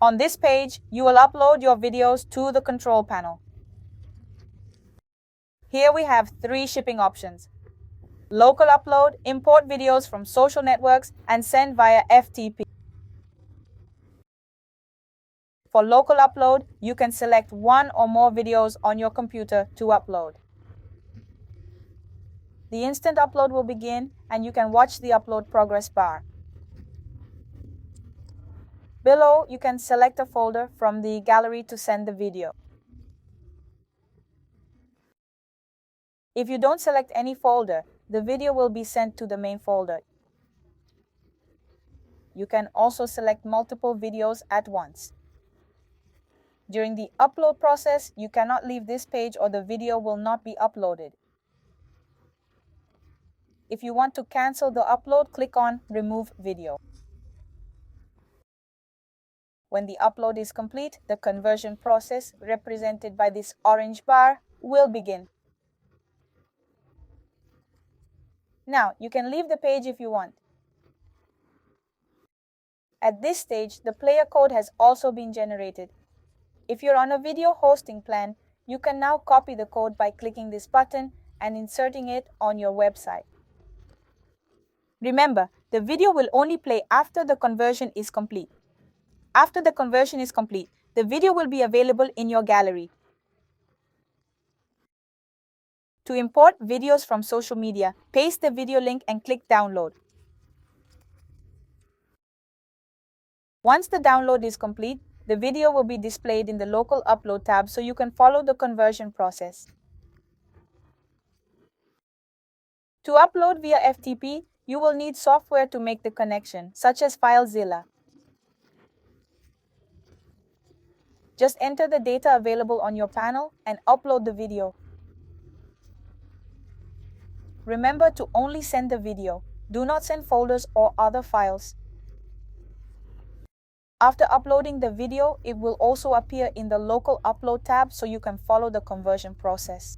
On this page, you will upload your videos to the control panel. Here we have 3 shipping options: local upload, import videos from social networks, and send via FTP. For local upload, you can select one or more videos on your computer to upload. The instant upload will begin, and you can watch the upload progress bar. Below, you can select a folder from the gallery to send the video. If you don't select any folder, the video will be sent to the main folder. You can also select multiple videos at once. During the upload process, you cannot leave this page or the video will not be uploaded. If you want to cancel the upload, click on Remove Video. When the upload is complete, the conversion process, represented by this orange bar, will begin. Now, you can leave the page if you want. At this stage, the player code has also been generated. If you're on a video hosting plan, you can now copy the code by clicking this button and inserting it on your website. Remember, the video will only play after the conversion is complete. After the conversion is complete, the video will be available in your gallery. To import videos from social media, paste the video link and click download. Once the download is complete, the video will be displayed in the local upload tab so you can follow the conversion process. To upload via FTP, you will need software to make the connection, such as Zilla. Just enter the data available on your panel and upload the video. Remember to only send the video. Do not send folders or other files. After uploading the video, it will also appear in the local upload tab so you can follow the conversion process.